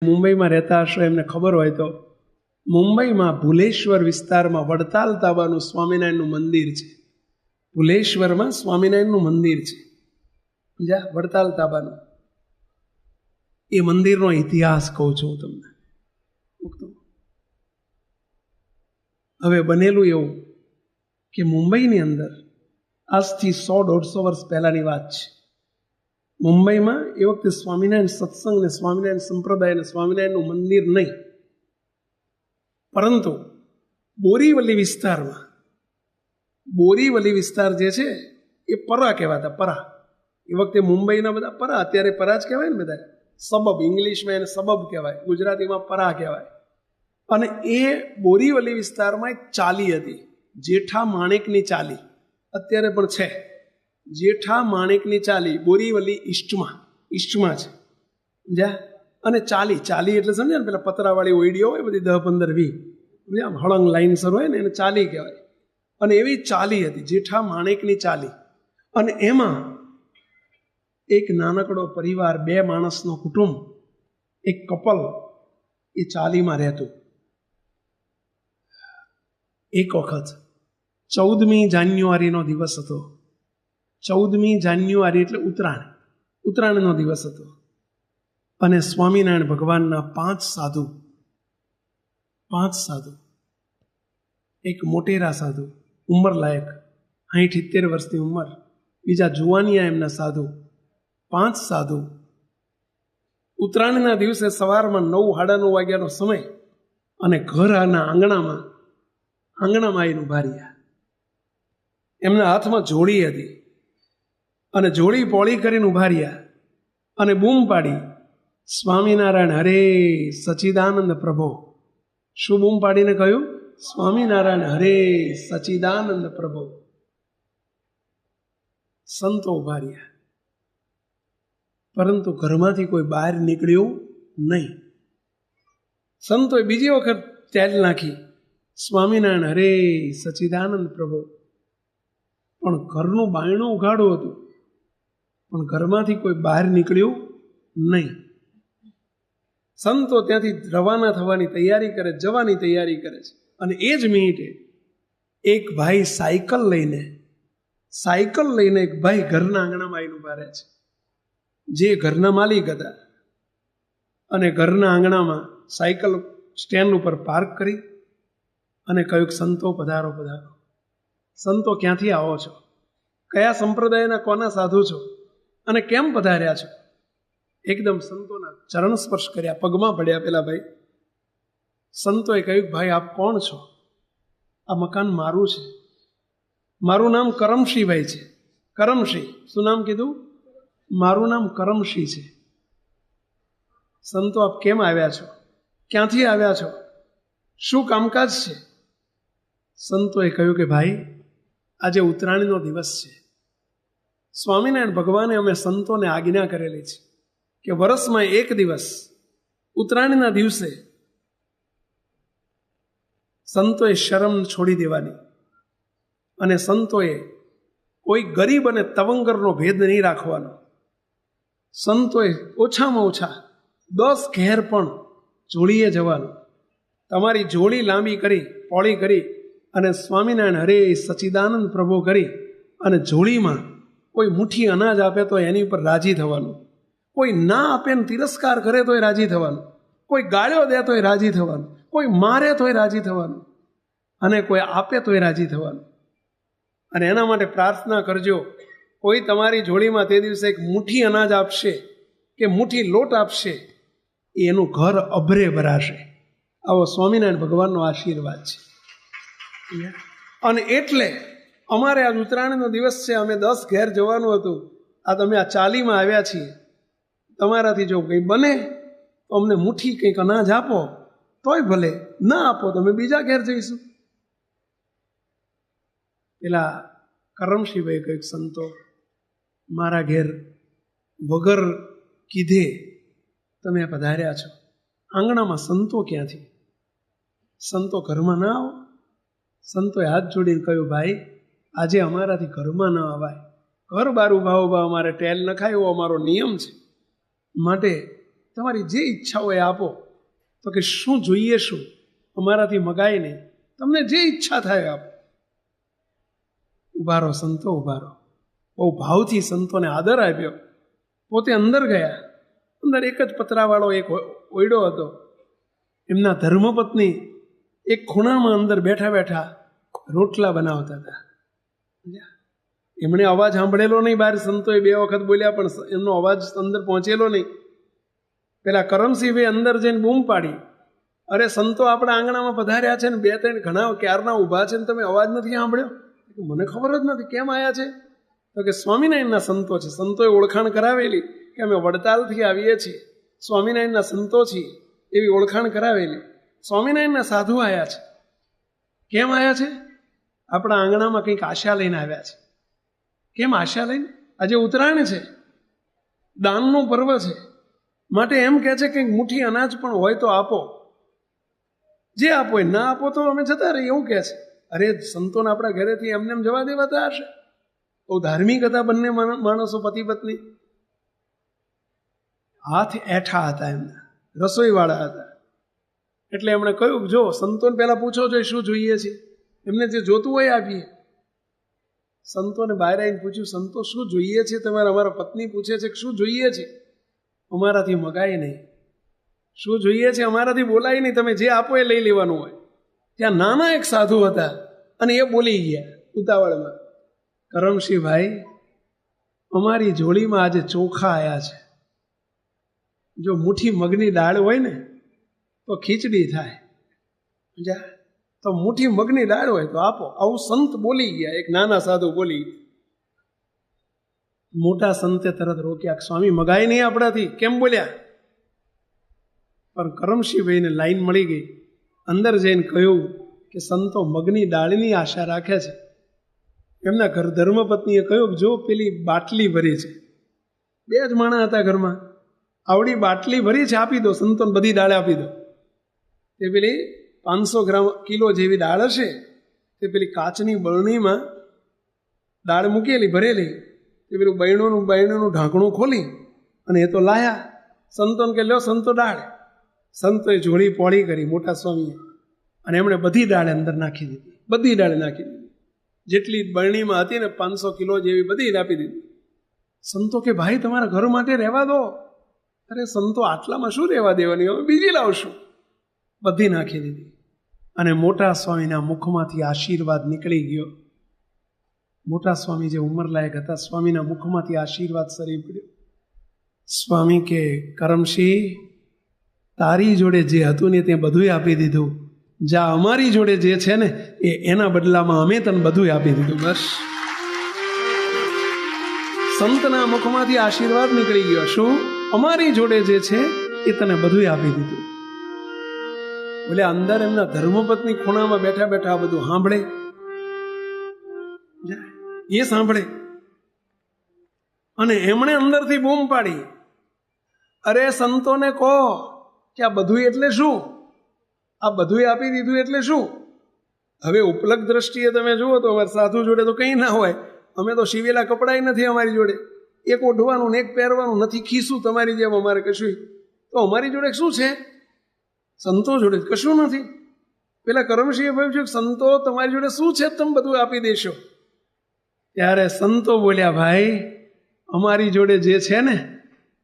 મુંબઈમાં રહેતા હશો, એમને ખબર હોય તો મુંબઈમાં ભુલેશ્વર વિસ્તારમાં વડતાલ તાબાનું સ્વામિનારાયણનું મંદિર છે. ભુલેશ્વરમાં સ્વામિનારાયણનું મંદિર છે, જ્યાં વડતાલ તાબાનું. એ મંદિરનો ઇતિહાસ કહું છું તમને. હવે બનેલું એવું કે મુંબઈની અંદર આજથી 100-150 વર્ષ પહેલાની વાત છે. મુંબઈમાં એ વખતે સ્વામિનારાયણ સત્સંગ ને સ્વામિનારાયણ સંપ્રદાય ને સ્વામિનારાયણનું મંદિર નહીં, પરંતુ બોરીવલી વિસ્તારમાં, બોરીવલી વિસ્તાર જે છે એ પરા કહેવાતા. પરા એ વખતે મુંબઈના બધા પરા, અત્યારે પરા જ કહેવાય ને બધા. સબબ, ઇંગ્લિશમાં એને સબબ કહેવાય, ગુજરાતીમાં પરા કહેવાય. અને એ બોરીવલી વિસ્તારમાં એક ચાલી હતી, જેઠા માણેકની ચાલી, અત્યારે પણ છે. જેઠા માણેકની ચાલી બોરીવલી ઈસ્ટમાં છે જ્યાં. અને ચાલી એટલે સમજે ને, પેલા પતરાવાળી ઓઈડીઓ હોય બધી 10-15-20, આમ હળંગ લાઈનસર હોય ને, એને ચાલી કહેવાય. અને એવી ચાલી હતી, જેઠા માણેકની ચાલી. અને એમાં એક નાનકડો પરિવાર, 2 માણસનો કુટુંબ, એક કપલ એ ચાલીમાં રહેતું. એક વખત 14મી જાન્યુઆરીનો દિવસ હતો. 14મી જાન્યુઆરી એટલે ઉત્તરાયણનો દિવસ હતો. અને સ્વામિનારાયણ ભગવાનના 5 સાધુ, એક મોટેરા સાધુ, ઉંમરલાયક 60-70 વર્ષની ઉંમર, બીજા જુવાનિયા એમના સાધુ, 5 સાધુ ઉત્તરાયણના દિવસે સવારમાં 9-9:30 વાગ્યાનો સમય, અને ઘરના આંગણામાં આવીને ઉભા રહ્યા. એમના હાથમાં જોડી હતી, અને જોડી પોળી કરીને ઉભા રહ્યા અને બૂમ પાડી, સ્વામિનારાયણ હરે સચિદાનંદ પ્રભો. શું બૂમ પાડીને કહ્યું? સ્વામિનારાયણ હરે સચિદાનંદ પ્રભો. સંતો ઉભા રહ્યા, પરંતુ ઘરમાંથી કોઈ બહાર નીકળ્યું નહીં. સંતોએ બીજી વખત તેલ નાખી, સ્વામિનારાયણ હરે સચિદાનંદ પ્રભો. પણ ઘરનું બાયણું ઉઘાડું હતું, પણ ઘરમાંથી કોઈ બહાર નીકળ્યું નહીં. સંતો ત્યાંથી રવાના થવાની તૈયારી કરે, જવાની તૈયારી કરે છે. અને એ જ મિનિટે એક ભાઈ સાયકલ લઈને એક ભાઈ ઘરના આંગણામાં આવીને ઉભા રહે છે, જે ઘરના માલિક હતા. અને ઘરના આંગણામાં સાયકલ સ્ટેન્ડ ઉપર પાર્ક કરી અને કહ્યું, સંતો પધારો પધારો. સંતો ક્યાંથી આવો છો? કયા સંપ્રદાયના કોના સાધુ છો? અને કેમ પધાર્યા છો? એકદમ સંતોના ચરણ સ્પર્શ કર્યા, પગમાં પડ્યા પેલા ભાઈ. સંતોએ કહ્યું, ભાઈ આપ કોણ છો? આ મકાન મારું છે, મારું નામ કરમશીભાઈ છે. કરમશી. શું નામ કીધું? મારું નામ કરમશી છે. સંતો આપ કેમ આવ્યા છો? ક્યાંથી આવ્યા છો? શું કામકાજ છે? સંતોએ કહ્યું કે ભાઈ, આજે ઉત્તરાયણનો દિવસ છે. સ્વામિનારાયણ ભગવાને અમે સંતોને આજ્ઞા કરેલી છે કે વર્ષમાં એક દિવસ ઉત્તરાયણના દિવસે સંતોએ શરમ છોડી દેવાની, અને સંતોએ કોઈ ગરીબ અને તવંગરનો ભેદ નહીં રાખવાનો. સંતોએ ઓછામાં ઓછા 10 ઘેર પણ જોડીએ જવાનું. તમારી જોડી લાંબી કરી, પોળી કરી, અને સ્વામિનારાયણ હરે સચિદાનંદ પ્રભો કરી, અને જોડીમાં કોઈ મુઠ્ઠી અનાજ આપે તો એની ઉપર રાજી થવાનું. કોઈ ના આપે ને તિરસ્કાર કરે તોય રાજી થવાનું. કોઈ ગાળ્યો દે તોય રાજી થવાનું. કોઈ મારે તોય રાજી થવાનું. અને કોઈ આપે તોય રાજી થવાનું. અને એના માટે પ્રાર્થના કરજો, કોઈ તમારી જોડીમાં તે દિવસે એક મુઠ્ઠી અનાજ આપશે કે મુઠ્ઠી લોટ આપશે, એનું ઘર અભરે ભરાશે. આવો સ્વામિનારાયણ ભગવાનનો આશીર્વાદ છે. અને એટલે અમારે આજ ઉત્તરાયણનો દિવસ છે, અમે 10 ઘેર જવાનું હતું, આ તમે આ ચાલીમાં આવ્યા છીએ. તમારાથી જો કંઈ બને તો અમને મુઠ્ઠી કંઈક અનાજ આપો, તોય ભલે, ના આપો તો અમે બીજા ઘેર જઈશું. પેલા કરમશીભાઈ કંઈક, સંતો મારા ઘેર વગર કીધે તમે પધાર્યા છો, આંગણામાં સંતો ક્યાંથી? સંતો ઘરમાં ના આવો? સંતોએ હાથ જોડીને કહ્યું, ભાઈ આજે અમારાથી ઘરમાં ન અવાય. ઘર બાર ઉભા અમારે ટેલ ન ખાય એવો અમારો નિયમ છે. માટે તમારી જે ઈચ્છા હોય આપો. તો કે શું જોઈએ, શું અમારાથી મગાય નહીં, તમને જે ઈચ્છા થાય આપો. ઉભારો સંતો, ઉભારો. બહુ ભાવથી સંતોને આદર આપ્યો. પોતે અંદર ગયા. અંદર એક જ પતરાવાળો એક ઓયડો હતો. એમના ધર્મપત્ની એક ખૂણામાં અંદર બેઠા બેઠા રોટલા બનાવતા હતા. એમણે અવાજ સાંભળેલો નહીં. બહાર સંતોએ 2 વખત બોલ્યા, પણ એમનો અવાજ અંદર પહોંચેલો નહીં. પેલા કરમસિંહભાઈ અંદર જઈને બૂમ પાડી, અરે સંતો આપણા આંગણામાં પધાર્યા છે ને 2-3 ઘણા ક્યારના ઊભા છે ને તમે અવાજ નથી સાંભળ્યો? મને ખબર જ નથી કેમ આવ્યા છે. તો કે સ્વામિનારાયણના સંતો છે. સંતોએ ઓળખાણ કરાવેલી કે અમે વડતાલથી આવીએ છીએ, સ્વામિનારાયણના સંતો છીએ એવી ઓળખાણ કરાવેલી. સ્વામિનારાયણના સાધુ આવ્યા છે. કેમ આવ્યા છે? આપણા આંગણામાં કંઈક આશા લઈને આવ્યા છે. કેમ આશા લઈને? આજે ઉત્તરાયણ છે, દાનનું પર્વ છે, માટે એમ કહે છે કે મુઠ્ઠી અનાજ પણ હોય તો આપો. જે આપો એ ના આપો તો અમે જતા રહીએ, એવું કહે છે. અરે સંતોને આપણા ઘરેથી એમને એમ જવા દેવાતા હશે? બહુ ધાર્મિક હતા બંને માણસો, પતિ પત્ની. હાથ એઠા હતા એમના, રસોઈવાળા હતા. એટલે એમણે કહ્યું, જો સંતોને પહેલાં પૂછો જોઈએ શું જોઈએ છે, એમને જે જોતું હોય આપીએ. સંતોને બહાર આવીને પૂછ્યું, સંતો શું જોઈએ છે તમારે? અમારા પત્ની પૂછે છે કે શું જોઈએ છે? અમારાથી મગાય નહીં. શું જોઈએ છે અમારાથી બોલાય નહીં. તમે જે આપો એ લઈ લેવાનું હોય. ત્યાં નાના એક સાધુ હતા અને એ બોલી ગયા ઉતાવળમાં, કરમસિંહભાઈ, અમારી જોડીમાં આજે ચોખા આવ્યા છે. જો મુઠ્ઠી મગની દાળ હોય ને તો ખીચડી થાય, તો મુઠ્ઠી મગની દાળ હોય તો આપો. આવું સંત બોલી ગયા. એક નાના સાધુ બોલી ગયા. મોટા સંતે તરત રોક્યા, સ્વામી મગાય નહીં આપણાથી. કેમ બોલ્યા? પણ કરમસિંહભાઈને લાઈન મળી ગઈ. અંદર જઈને કહ્યું કે સંતો મગની દાળની આશા રાખે છે. એમના ઘર ધર્મપત્નીએ કહ્યું, જો પેલી બાટલી ભરી છે, 2 જ માણસ હતા ઘરમાં, આવડી બાટલી ભરી છે, આપી દો સંતોને, બધી દાળ આપી દો. તે પેલી 500 કિલો જેવી દાળ હશે, તે પેલી કાચની બરણીમાં દાળ મૂકેલી ભરેલી. તે પેલું બહેણોનું ઢાંકણું ખોલી અને એ તો લાયા. સંતોને કે લ્યો સંતો દાળ. સંતોએ જોડી પોળી કરી મોટા સ્વામીએ, અને એમણે બધી દાળ અંદર નાખી દીધી. બધી દાળ નાખી દીધી, જેટલી બરણીમાં હતી ને 500 કિલો જેવી બધી આપી દીધી. સંતો કે ભાઈ તમારા ઘર માટે રહેવા દો. અરે સંતો આટલામાં શું રહેવા દેવાની, હવે બીજી લાવશું. બધી નાખી દીધી. અને મોટા સ્વામીના મુખમાંથી આશીર્વાદ નીકળી ગયો. મોટા સ્વામી જે ઉંમરલાયક હતા, સ્વામીના મુખમાંથી આશીર્વાદ સરી પડ્યો. સ્વામી કે કરમસિંહ, તારી જોડે જે હતું ને તે બધું આપી દીધું. જા અમારી જોડે જે છે ને એના બદલામાં અમે તને બધું આપી દીધું. બસ સંતના મુખમાંથી આશીર્વાદ નીકળી ગયો. શું? અમારી જોડે જે છે એ તને બધું આપી દીધું. બોલે અંદર એમના ધર્મપત્ની ખૂણામાં બેઠા બેઠા આ બધું સાંભળે. એ સાંભળે અને એમણે અંદરથી બૂમ પાડી, અરે સંતોને કહો કે આ બધું એટલે શું? આ બધું આપી દીધું એટલે શું? હવે ઉપલબ્ધ દ્રષ્ટિએ તમે જુઓ તો અમારા સાધુ જોડે તો કંઈ ના હોય. અમે તો સીવેલા કપડાય નથી અમારી જોડે, એક ઓઢવાનું ને એક પહેરવાનું નથી, ખીસું તમારી જેમ અમારે કશું. તો અમારી જોડે શું છે? સંતો જોડે કશું નથી. પેલા કરમસિંહે ભાવ્યું કે સંતો તમારી જોડે શું છે તમે બધું આપી દેશો? ત્યારે સંતો બોલ્યા, ભાઈ અમારી જોડે જે છે ને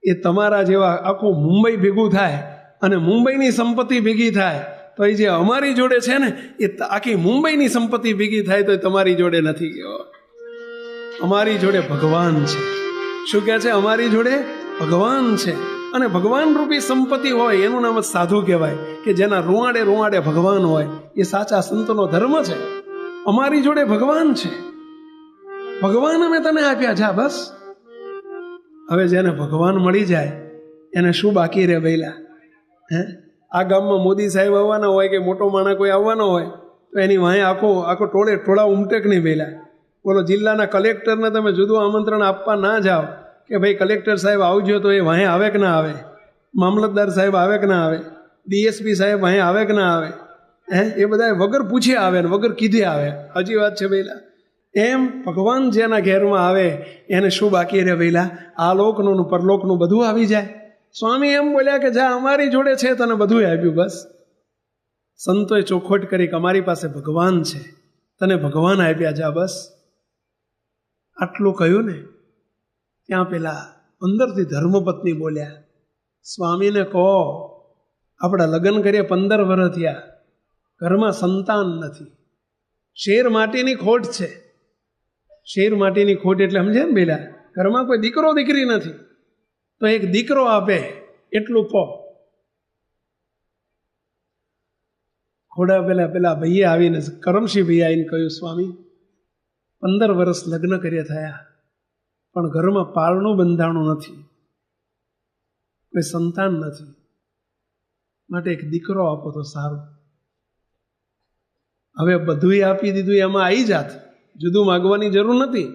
એ તમારા જેવા આખું મુંબઈ ભેગું થાય અને મુંબઈની સંપત્તિ ભેગી થાય તો એ જે અમારી જોડે છે ને એ આખી મુંબઈની સંપત્તિ ભેગી થાય તો એ તમારી જોડે નથી. ગયો અમારી જોડે ભગવાન છે. શું કહે છે? અમારી જોડે ભગવાન છે. અને ભગવાન રૂપી સંપત્તિ હોય એનું નામ જ સાધુ કહેવાય, કે જેના રૂવાડે રૂવાડે ભગવાન હોય. એ સાચા સંતનો ધર્મ છે. અમારી જોડે ભગવાન છે. ભગવાન અમે તને આપ્યા. જા બસ. હવે જેને ભગવાન મળી જાય એને શું બાકી રહે ભઈલા? આ ગામમાં મોદી સાહેબ આવવાના હોય કે મોટો માણસ કોઈ આવવાનો હોય તો એની વાંહે આખો ટોળા ઉમટેક નહીં ભઈલા. બોલો જિલ્લાના કલેક્ટરને તમે જુદું આમંત્રણ આપવા ના જાઓ કે ભાઈ કલેક્ટર સાહેબ આવજો, તો એ વાંહે આવે કે ના આવે? મામલતદાર સાહેબ આવે કે ના આવે? ડીએસપી સાહેબ વાંહે આવે કે ના આવે? એ બધા વગર પૂછે આવે ને વગર કીધે આવે. હજી વાત છે ભઈલા. એમ ભગવાન જેના ઘેરમાં આવે એને શું બાકી રહે ભઈલા? આ લોકનું પરલોકનું બધું આવી જાય. સ્વામી એમ બોલ્યા કે જા અમારી જોડે છે, તને બધું આપ્યું. બસ સંતોએ ચોખવટ કરી કે અમારી પાસે ભગવાન છે, તને ભગવાન આપ્યા, જા બસ. આટલું કહ્યું ને ત્યાં પેલા અંદરથી ધર્મપત્ની બોલ્યા, સ્વામીને કહો આપણા લગ્ન કરીએ 15 વર્ષ થયા, ઘરમાં સંતાન નથી, શેર માટીની ખોટ છે. શેર માટીની ખોટ એટલે સમજે ને પેલા, ઘરમાં કોઈ દીકરો દીકરી નથી, તો એક દીકરો આપે એટલું કહો. થોડા પેલા ભૈયા આવીને, કરમસિંહ ભૈયા આવીને કહ્યું, સ્વામી 15 વર્ષ લગ્ન કર્યા થયા, પણ ઘરમાં પારણું બંધાણું નથી, કોઈ સંતાન નથી, માટે એક દીકરો આપો તો સારું. હવે બધું આપી દીધું, એમાં આવી જાત, જુદું માગવાની જરૂર નથી,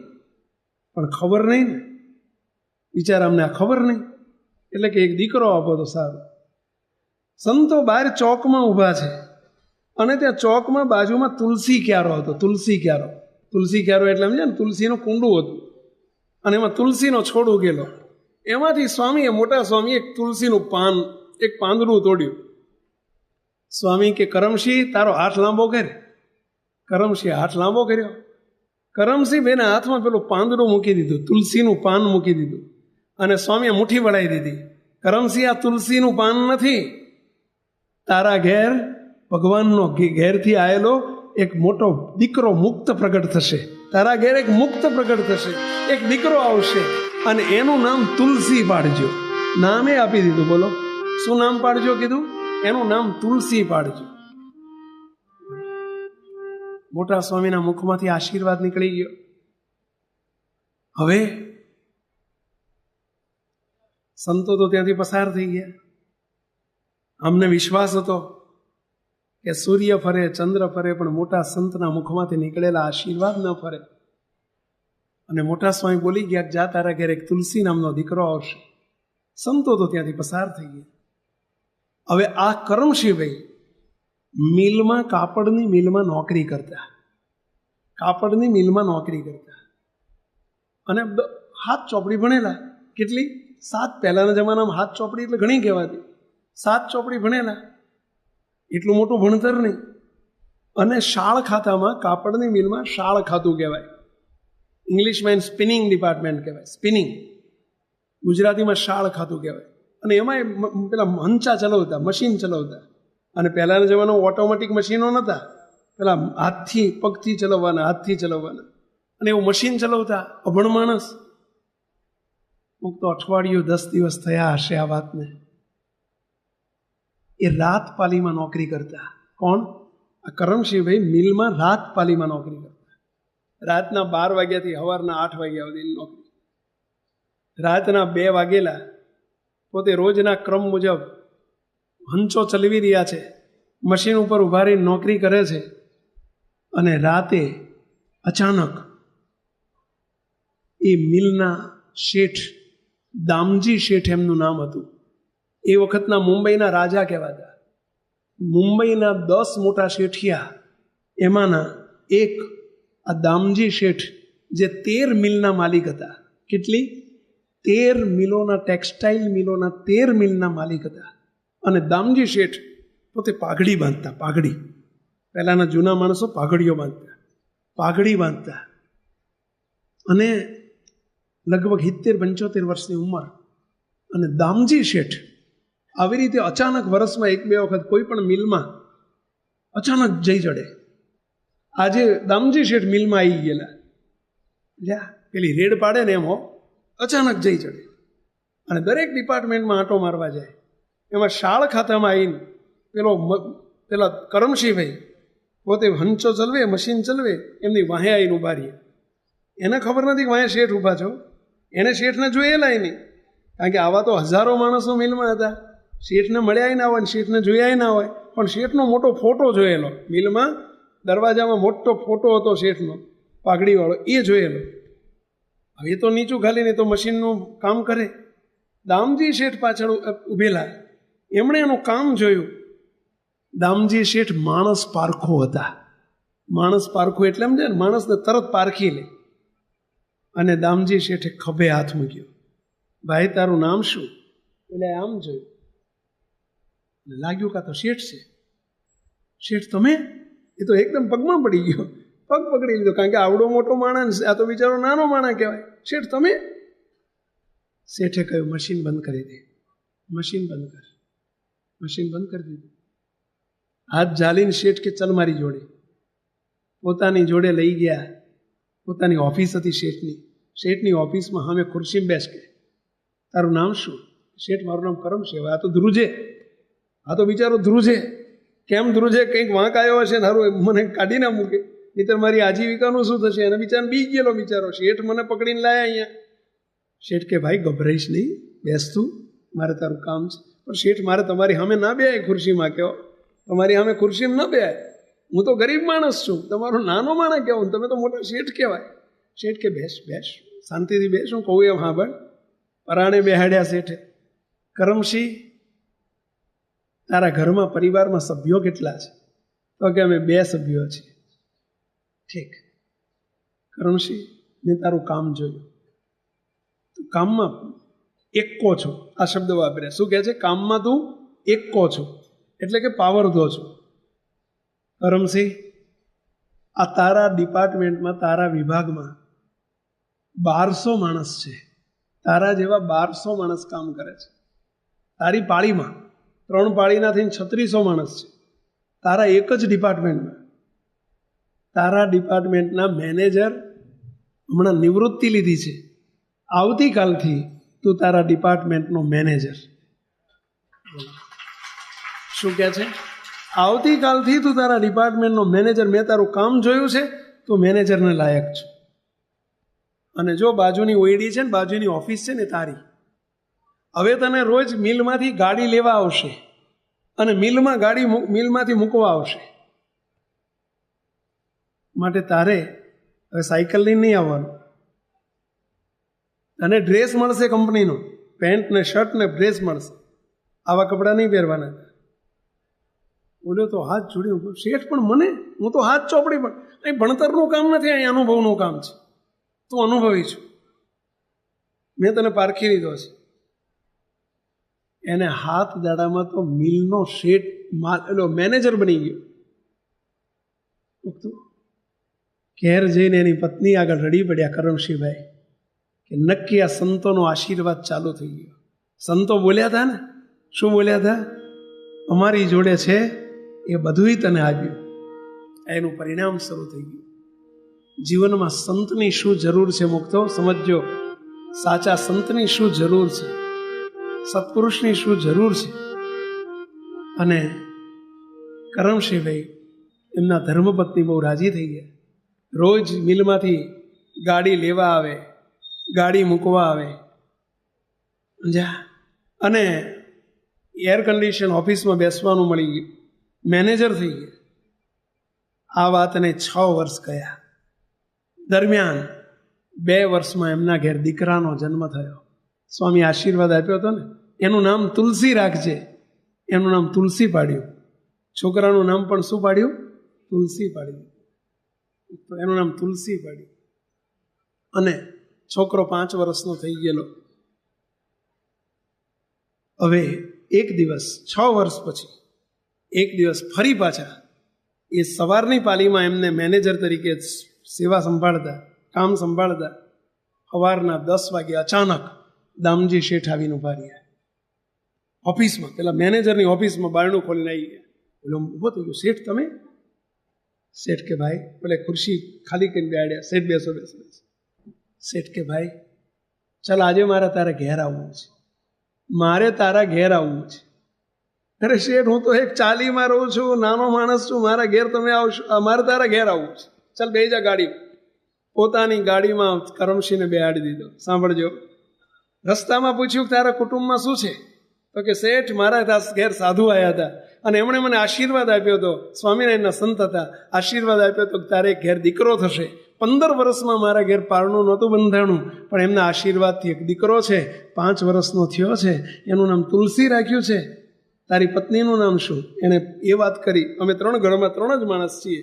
પણ ખબર નહીં ને, બિચારા અમને આ ખબર નહીં, એટલે કે એક દીકરો આપો તો સારું. સંતો બહાર ચોકમાં ઊભા છે, અને ત્યાં ચોકમાં બાજુમાં તુલસી ક્યારો હતો. તુલસી ક્યારો એટલે સમજે ને, તુલસીનું કુંડું હતું, અને એમાં તુલસીનો છોડ ઉગેલો. એમાંથી સ્વામીએ, મોટા સ્વામીએ એક તુલસીનું પાન, એક પાંદડું તોડ્યું. સ્વામી કે કરમસિંહ તારો હાથ લાંબો કર. કરમસિંહ હાથ લાંબો કર્યો. કરમસિંહ બેના હાથમાં પેલું પાંદડું મૂકી દીધું, તુલસીનું પાન મૂકી દીધું, અને સ્વામીએ મુઠ્ઠી વળાવી દીધી. કરમસિંહ, આ તુલસીનું પાન નથી, તારા ઘેર ભગવાનનો ઘેરથી આવેલો એક મોટો દીકરો મુક્ત પ્રગટ થશે. તારા ઘેર એક મુક્ત પ્રગટ થશે, એક દીકરો આવશે, અને એનું નામ તુલસી પાડજો. નામે આપી દીધું. બોલો શું નામ પાડજો કીધું? એનું નામ તુલસી પાડજો. મોટા સ્વામીના મુખમાંથી આશીર્વાદ નીકળી ગયો. હવે સંતો તો ત્યાંથી પસાર થઈ ગયા. અમને વિશ્વાસ હતો કે સૂર્ય ફરે, ચંદ્ર ફરે, પણ મોટા સંતના મુખમાંથી નીકળેલા આશીર્વાદ ન ફરે. અને મોટા સ્વામી બોલી ગયા, જા તારા ઘેર એક તુલસી નામનો દીકરો આવશે. સંતો તો ત્યાંથી પસાર થઈ ગયા. હવે આ કરમસિંહભાઈ મિલમાં, કાપડની મિલમાં નોકરી કરતા. અને હાથ ચોપડી ભણેલા. કેટલી? 7. પહેલાના જમાનામાં હાથ ચોપડી એટલે ઘણી કહેવાતી. 7 ચોપડી ભણેલા, એટલું મોટું ભણતર નહીં. અને શાળ ખાતામાં, કાપડની મિલમાં શાળ ખાતું કહેવાય. ઇંગ્લિશમાં સ્પિનિંગ ડિપાર્ટમેન્ટ કહેવાય. સ્પિનિંગ ગુજરાતીમાં શાળ ખાતું કહેવાય. અને એમાં પેલા હંચા ચલાવતા, મશીન ચલાવતા. અને પહેલાના જમાનામાં ઓટોમેટિક મશીનો નહોતા, પેલા હાથથી, પગથી ચલાવવાના. અને એવું મશીન ચલાવતા અભણ માણસ. અમુક તો અઠવાડિયું 10 દિવસ થયા હશે આ વાતને. એ રાત પાલીમાં નોકરી કરતા. કોણ? આ કરમસિંહભાઈ મિલમાં રાત પાલીમાં નોકરી કરતા. રાતના 12 વાગ્યાથી સવારના 8 વાગ્યા સુધી નોકરી. રાતના 2 વાગેલા પોતે રોજના ક્રમ મુજબ હંચો ચલાવી રહ્યા છે, મશીન ઉપર ઉભા રહીને નોકરી કરે છે. અને રાતે અચાનક એ મિલના શેઠ, દામજી શેઠ એમનું નામ હતું, એ વખતના મુંબઈના રાજા કહેવાતા. મુંબઈના 10 મોટા શેઠિયા, એમાંના એક આ દામજી શેઠ, જે 13 મિલના માલિક હતા. કેટલી? 13 મિલોના, ટેક્સટાઇલ મિલોના 13 મિલના માલિક હતા. અને દામજી શેઠ પોતે પાઘડી બાંધતા. પાઘડી, પહેલાના જૂના માણસો પાઘડીઓ બાંધતા, પાઘડી બાંધતા. અને લગભગ 70-75 વર્ષની ઉંમર. અને દામજી શેઠ આવી રીતે અચાનક વર્ષમાં 1-2 વખત કોઈ પણ મિલમાં અચાનક જઈ ચડે. આજે દામજી શેઠ મિલમાં આવી ગયેલા, પેલી રેડ પાડે ને એમ અચાનક જઈ ચડે. અને દરેક ડિપાર્ટમેન્ટમાં આંટો મારવા જાય. એમાં શાળ ખાતામાં આવીને પેલા કરમસિંહભાઈ પોતે હંચો ચલવે, મશીન ચલવે, એમની વાહે આવીને ઊભા રહીએ. એને ખબર નથી કે વાહે શેઠ ઊભા છો. એને શેઠને જોયેલા નહીં, કારણ કે આવા તો હજારો માણસો મિલમાં હતા. શેઠને મળ્યા ના હોય, શેઠને જોયા ના હોય, પણ શેઠનો મોટો ફોટો જોયેલો મિલમાં. દરવાજામાં મોટો ફોટો હતો શેઠનો, પાઘડીવાળો, એ જોયેલો. હવે તો નીચું ખાલી નહીં તો મશીનનું કામ કરે. દામજી શેઠ પાછળ ઊભેલા, એમણે એનું કામ જોયું. દામજી શેઠ માણસ પારખો હતા. માણસ પારખું એટલે એમ છે ને, માણસને તરત પારખી લે. અને દામજી શેઠે ખભે હાથ મૂક્યો. ભાઈ તારું નામ શું? એટલે આમ જોયું, લાગ્યું કાં તો શેઠ છે. શેઠ તમે? એ તો એકદમ પગમાં પડી ગયો, પગ પકડી લીધો, કારણ કે આવડો મોટો માણસ, આ તો બિચારો નાનો માણસ કહેવાય. શેઠ તમે? શેઠે કહ્યું મશીન બંધ કરી દે. મશીન બંધ કર. મશીન બંધ કરી દીધું. હાથ ઝાલીને શેઠ કે ચલ મારી જોડે. પોતાની જોડે લઈ ગયા. પોતાની ઓફિસ હતી શેઠની. શેઠની ઓફિસમાં સામે ખુરશીમાં બેસ કે તારું નામ શું? શેઠ મારું નામ કરમ છે. આ તો ધ્રુજે, આ તો બિચારો ધ્રુજે. કેમ ધ્રુજે? કંઈક વાંક આવ્યો હશે, સારું મને કાઢી ના મૂકે, નહીતર મારી આજીવિકાનું શું થશે? અને બિચારો બી ગયેલો બિચારો. શેઠ મને પકડીને લાયા અહીંયા. શેઠ કે ભાઈ ગભરાઈશ નહીં, બેસ તું, મારે તારું કામ છે. પણ શેઠ મારે તમારી સામે ના બેહાય ખુરશીમાં, કહો તમારી સામે ખુરશીમાં ના બેહાય. હું તો ગરીબ માણસ છું, તમારો નાનો માણસ કહેવો, તમે તો મોટા શેઠ કહેવાય. શેઠ કે બેસ બેસ, શાંતિથી બેસ, હું કહું એમ સાંભળ. પરાણે બેહાડ્યા શેઠે. કરમસિંહ, તારા ઘરમાં પરિવારમાં સભ્યો કેટલા છે? તો કે અમે 2 સભ્યો છીએ. ઠીક. કરમસિંહ, મેં તારું કામ જોયું, તું કામમાં એકો છો. આ શબ્દ વાપર્યા. શું કહે છે? કામમાં તું એકો છો, એટલે કે પાવરધો છો. કરમસિંહ, આ તારા ડિપાર્ટમેન્ટમાં, તારા વિભાગમાં 1200 માણસ છે. તારા જેવા 1200 માણસ કામ કરે છે. તારી પાળીમાં 3 પાળીના થઈને 3600 માણસ છે. તારા એક જ ડિપાર્ટમેન્ટમાં. તારા ડિપાર્ટમેન્ટના મેનેજર હમણાં નિવૃત્તિ લીધી છે. આવતીકાલથી તું તારા ડિપાર્ટમેન્ટનો મેનેજર. શું કહે છે? આવતીકાલથી તું તારા ડિપાર્ટમેન્ટનો મેનેજર. મેં તારું કામ જોયું છે, તું મેનેજરને લાયક છો. અને જો બાજુની ઓયડી છે ને, બાજુની ઓફિસ છે ને તારી, હવે તને રોજ મિલમાંથી ગાડી લેવા આવશે અને મિલમાંથી મૂકવા આવશે. માટે તારે હવે સાયકલ લઈને નહીં આવવાનું. તને ડ્રેસ મળશે કંપનીનો, પેન્ટ ને શર્ટ ને ડ્રેસ મળશે. આવા કપડાં નહીં પહેરવાના. બોલ્યો તો હાથ જોડ્યો. શેઠ પણ મને, હું તો હાથ ચોપડી, પણ અહીં ભણતરનું કામ નથી, અહીં અનુભવનું કામ છે. તું અનુભવી છું, મેં તને પારખી લીધો છે. એને હાથ દાડામાં તો મિલનો શેઠ મેનેજર બની ગયો. ઘેર જઈને એની પત્ની આગળ રડી પડ્યા કરમસિંહભાઈ કે નક્કી આ સંતોનો આશીર્વાદ ચાલુ થઈ ગયો. સંતો બોલ્યા હતા ને, શું બોલ્યા હતા? અમારી જોડે છે એ બધુંય તને આપ્યું. એનું પરિણામ શરૂ થઈ ગયું. જીવનમાં સંતની શું જરૂર છે મુક્તો? સમજો, સાચા સંતની શું જરૂર છે, સત્પુરુષની શું જરૂર છે. અને કરમસિંહભાઈ એમના ધર્મપત્ની બહુ રાજી થઈ ગયા. રોજ મિલમાંથી ગાડી લેવા આવે, ગાડી મૂકવા આવે, અને એર કન્ડિશન ઓફિસમાં બેસવાનું મળી ગયું. મેનેજર થઈ ગયા. આ વાતને 6 વર્ષ ગયા. દરમિયાન 2 વર્ષમાં એમના ઘેર દીકરાનો જન્મ થયો. સ્વામી આશીર્વાદ આપ્યો હતો ને, એનું નામ તુલસી રાખજે. એનું નામ તુલસી પાડ્યું. છોકરાનું નામ પણ શું પાડ્યું? તુલસી પાડ્યું. તો એનું નામ તુલસી પાડ્યું. અને છોકરો 5 વર્ષનો થઈ ગયેલો. હવે એક દિવસ 6 વર્ષ પછી એક દિવસ ફરી પાછા એ સવારની પાલીમાં એમને મેનેજર તરીકે સેવા સંભાળતા, કામ સંભાળતા, સવારના 10 વાગે અચાનક દામજી શેઠ આવીને ઉભા રહ્યા ઓફિસમાં. પેલા મેનેજરની ઓફિસમાં બારણું ખોલીને આવી ગયા. બોલો ઊભો થઈ ગયો. શેઠ તમે? શેઠ કે ભાઈ, બોલે ખુરશી ખાલી કરીને બેહાડ્યા. શેઠ બેસો બેસો બેસો. શેઠ કે ભાઈ ચાલ આજે મારે તારા ઘેર આવવું છે. મારે તારા ઘેર આવવું છે. અરે શેઠ, હું તો એક ચાલીમાં રહું છું, નાનો માણસ છું, મારા ઘેર તમે આવશો? મારે તારા ઘેર આવવું છે. ચાલ બેહી જા ગાડી. પોતાની ગાડીમાં કરમસિંહને બેહાડી દીધો. સાંભળજો, રસ્તામાં પૂછ્યું કે તારા કુટુંબમાં શું છે? તો કે શેઠ, મારા ઘેર સાધુ આવ્યા હતા અને એમણે મને આશીર્વાદ આપ્યો હતો. સ્વામિનારાયણના સંત હતા. આશીર્વાદ આપ્યો હતો કે તારે ઘેર દીકરો થશે. 15 વર્ષમાં મારા ઘેર પારણું નહોતું બંધાણું, પણ એમના આશીર્વાદથી એક દીકરો છે. 5 વર્ષનો થયો છે. એનું નામ તુલસી રાખ્યું છે. તારી પત્નીનું નામ શું? એણે એ વાત કરી. અમે 3 ઘરમાં 3 જ માણસ છીએ.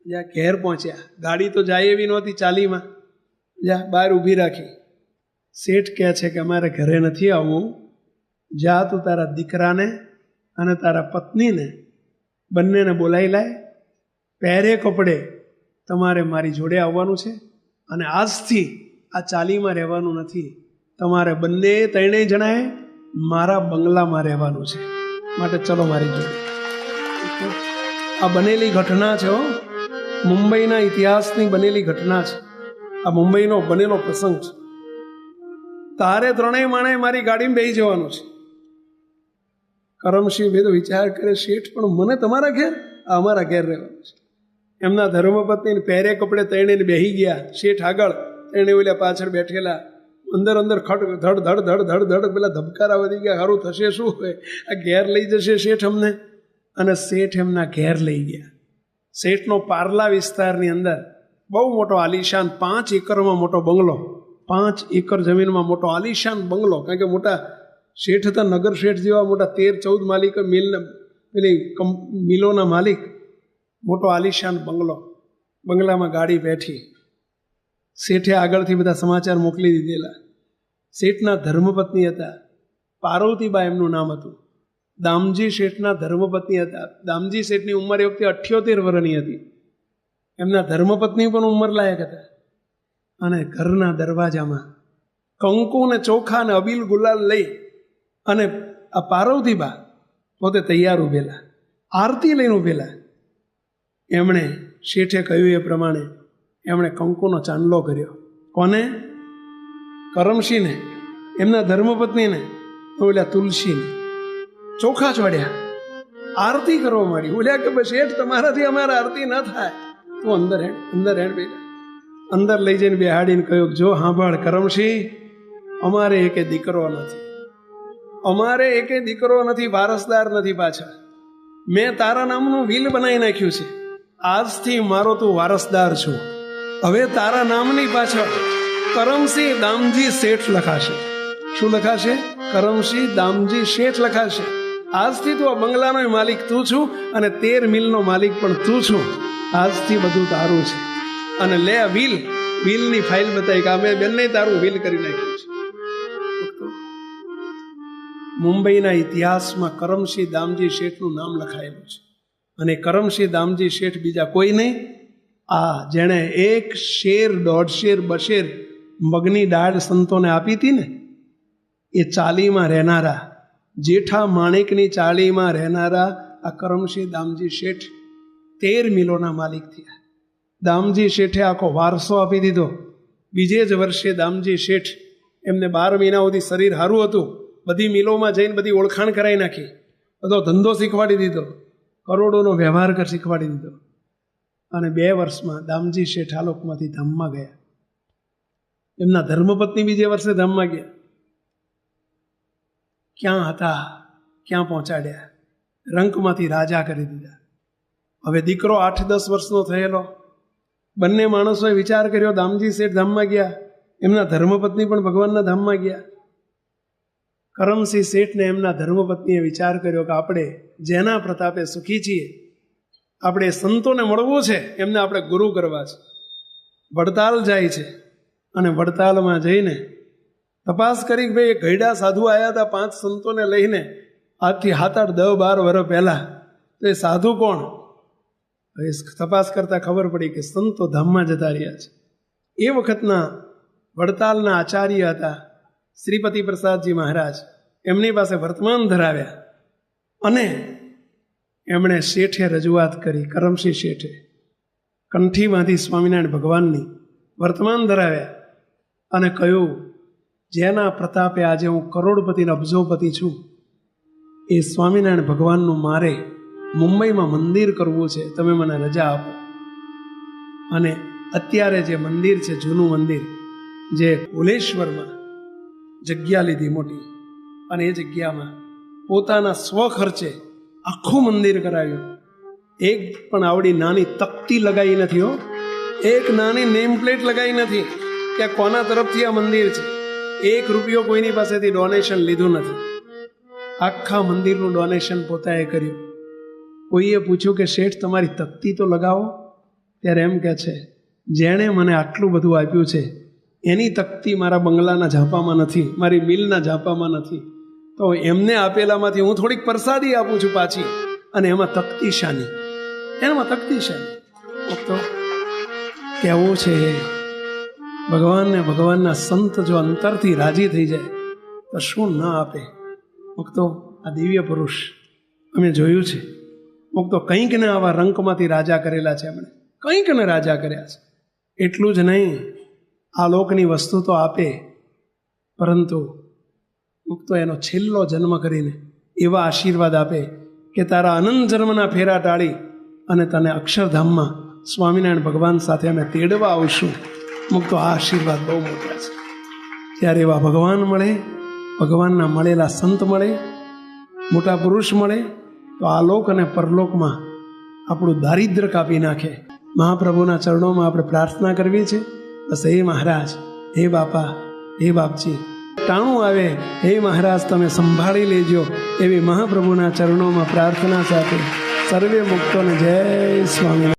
જ્યાં ઘેર પહોંચ્યા, ગાડી તો જાય એવી નહોતી ચાલીમાં, જ્યાં બહાર ઊભી રાખી. શેઠ કહે છે કે અમારે ઘરે નથી આવવું, જા તું તારા દીકરાને અને તારા પત્નીને બંનેને બોલાવી લાય, પહેરે કપડે તમારે મારી જોડે આવવાનું છે અને આજથી આ ચાલીમાં રહેવાનું નથી, તમારે બંને ત્રણેય જણાએ મારા બંગલામાં રહેવાનું છે, માટે ચલો મારી જોડે. આ બનેલી ઘટના છે, મુંબઈના ઇતિહાસની બનેલી ઘટના છે. આ મુંબઈનો બનેલો પ્રસંગ છે. તારે ત્રણેય માણે મારી ગાડીમાં બેસી જવાનું છે. કરમસિંહ ભેદો વિચાર કરે, શેઠ પણ મને તમારા ઘેર? અમારા ઘેર રહેવાનું છે. એમના ધર્મપત્નીને પહેરે કપડે ત્રણેયને બેસી ગયા. શેઠ આગળ, ત્રણે ઓલા પાછળ બેઠેલા. અંદર અંદર ખડ ધડ ધડ ધડ ધડ ધડ પેલા ધબકારા વધી ગયા. સારું થશે શું હોય, આ ઘેર લઈ જશે શેઠ અમને. અને શેઠ એમના ઘેર લઈ ગયા. શેઠનો પાર્લા વિસ્તારની અંદર બહુ મોટો આલિશાન 5 એકરમાં મોટો બંગલો, 5 એકર જમીનમાં મોટો આલિશાન બંગલો. કારણ કે મોટા શેઠ હતા, નગર શેઠ જેવા મોટા 13-14 માલિક મિલના, પેલી મિલોના માલિક. મોટો આલિશાન બંગલો. બંગલામાં ગાડી બેઠી. શેઠે આગળથી બધા સમાચાર મોકલી દીધેલા. શેઠના ધર્મપત્ની હતા, પાર્વતીબા એમનું નામ હતું. દામજી શેઠના ધર્મપત્ની હતા. દામજી શેઠની ઉંમર એ વખતે 78 વર્ષની હતી. એમના ધર્મપત્ની પણ ઉંમર લાયક હતા. અને ઘરના દરવાજામાં કંકુ ને ચોખા ને અબીલ ગુલાલ લઈ અને આ પાર્વતીબા પોતે તૈયાર ઉભેલા, આરતી લઈને ઉભેલા. એમણે શેઠે કહ્યું એ પ્રમાણે એમણે કંકુનો ચાંદલો કર્યો. કોને? કરમસિંહને, એમના ધર્મપત્નીને, ઓલા તુલસીને. ચોખા ચોડ્યા, આરતી કરવા માંડી. બોલ્યા કે બસ શેઠ તમારાથી અમારે આરતી ન થાય, તું અંદર હેડ, અંદર હેડ. બેટા અંદર લઈ જઈને બેહાડીને કહ્યું, જો સાંભળ કરમસિંહ, અમારે એકે દીકરો નથી, અમારે એકે દીકરો નથી, વારસદાર નથી. પાછા મેં તારા નામનું વિલ બનાવી નાખ્યું છે. આજથી મારો તું વારસદાર છું. હવે તારા નામની પાછળ કરમસિંહ દામજી શેઠ લખાશે. શું લખાશે? કરમસિંહ દામજી શેઠ લખાશે. આજથી તું આ બંગલાનો માલિક તું છું અને 13 મિલનો માલિક પણ તું છું. આજથી બધું તારું છે. અને લે આ વિલની ફાઇલ બતાવી કે અમે બંને તારું વિલ કરી નાખ્યું છે. મુંબઈના ઇતિહાસમાં કરમસિંહ દામજી શેઠનું નામ લખાયેલું છે. અને કરમસિંહ દામજી શેઠ બીજા કોઈ નહીં, આ જેણે 1 શેર 1.5 શેર 2 શેર મગની દાળ સંતોને આપી હતી ને, એ ચાલીમાં રહેનારા, જેઠા માણેકની ચાલીમાં રહેનારા આ કરમસિંહ દામજી શેઠ 13 મિલોના માલિક થયા. દામજી શેઠે આખો વારસો આપી દીધો. બીજે જ વર્ષે દામજી શેઠ, એમને 12 મહિના સુધી શરીર સારું હતું, બધી મિલોમાં જઈને બધી ઓળખાણ કરાવી નાખી, બધો ધંધો શીખવાડી દીધો, કરોડોનો વ્યવહાર શીખવાડી દીધો. અને 2 વર્ષમાં દામજી શેઠ આલોકમાંથી ધામમાં ગયા. એમના ધર્મપત્ની બીજે વર્ષે ધામમાં ગયા. ક્યાં હતા, ક્યાં પહોંચાડ્યા? રંકમાંથી રાજા કરી દીધા. હવે દીકરો 8-10 વર્ષનો થયેલો. બંને માણસોએ વિચાર કર્યો, દામજી શેઠ ધામમાં ગયા, એમના ધર્મપત્ની પણ ભગવાનના ધામમાં ગયા. કરમસિંહ શેઠને એમના ધર્મપત્નીએ વિચાર કર્યો કે આપણે જેના પ્રતાપે સુખી છીએ, આપણે સંતોને મળવું છે, એમને આપણે ગુરુ કરવા છે. વડતાલ જાય છે અને વડતાલમાં જઈને તપાસ કરી કે ભાઈ એ ગયડા સાધુ આવ્યા હતા 5 સંતોને લઈને, આજથી 7-8 10 12 વર્ષ પહેલા. તો એ સાધુ કોણ? તપાસ કરતા ખબર પડી કે સંતો ધામમાં જતા રહ્યા છે. એ વખતના વડતાલના આચાર્ય હતા શ્રીપતિ પ્રસાદજી મહારાજ. એમની પાસે વર્તમાન ધરાવ્યા અને એમણે શેઠે રજૂઆત કરી. કરમસિંહ શેઠે કંઠીમાંથી સ્વામિનારાયણ ભગવાનની વર્તમાન ધરાવ્યા અને કહ્યું, જેના પ્રતાપે આજે હું કરોડપતિ ને અબજોપતિ છું, એ સ્વામિનારાયણ ભગવાનનું મારે મુંબઈમાં મંદિર કરવું છે, તમે મને રજા આપો. અને અત્યારે જે મંદિર છે, જૂનું મંદિર, જે ભુલેશ્વરમાં જગ્યા લીધી મોટી, અને એ જગ્યામાં પોતાના સ્વખર્ચે આખું મંદિર કરાવ્યું. એક પણ આવડી નાની તકતી લગાવી નથી હો, એક નાની નેમ પ્લેટ લગાવી નથી કે કોના તરફથી આ મંદિર છે. 1 રૂપિયો કોઈની પાસેથી ડોનેશન લીધું નથી. આખા મંદિરનું ડોનેશન પોતાએ કર્યું. કોઈએ પૂછ્યું કે શેઠ તમારી તકતી તો લગાવો, ત્યારે એમ કહે છે, જેણે મને આટલું બધું આપ્યું છે એની તકતી મારા બંગલાના ઝાંપામાં નથી, મારી મિલના ઝાંપામાં નથી. તો એમને આપેલામાંથી હું થોડીક પ્રસાદી આપું છું પાછી, અને એમાં તકતી શાની, એમાં તકતી શાની. તો કેવું છે ભગવાનને, ભગવાનના સંત જો અંતરથી રાજી થઈ જાય તો શું ન આપે. મુક્તો આ દિવ્ય પુરુષ અમે જોયું છે. મુક્તો કંઈક ને આવા રંકમાંથી રાજા કરેલા છે એમણે, કંઈક ને રાજા કર્યા છે. એટલું જ નહીં, આ લોકની વસ્તુ તો આપે, પરંતુ મુક્તો એનો છેલ્લો જન્મ કરીને એવા આશીર્વાદ આપે કે તારા અનંત જન્મના ફેરા ટાળી અને તને અક્ષરધામમાં સ્વામિનારાયણ ભગવાન સાથે અમે તેડવા આવશું. મુક્તો આ આશીર્વાદ બહુ મોટા છે. ત્યારે એવા ભગવાન મળે, ભગવાનના મળેલા સંત મળે, મોટા પુરુષ મળે, તો આ લોક અને પરલોકમાં આપણું દારિદ્ર કાપી નાખે. મહાપ્રભુના ચરણોમાં આપણે પ્રાર્થના કરવી છે. બસ હે મહારાજ, હે બાપા, હે બાપજી, ટાણું આવે હે મહારાજ તમે સંભાળી લેજો, એવી મહાપ્રભુના ચરણોમાં પ્રાર્થના સાથે સર્વે મુક્તોને જય સ્વામી.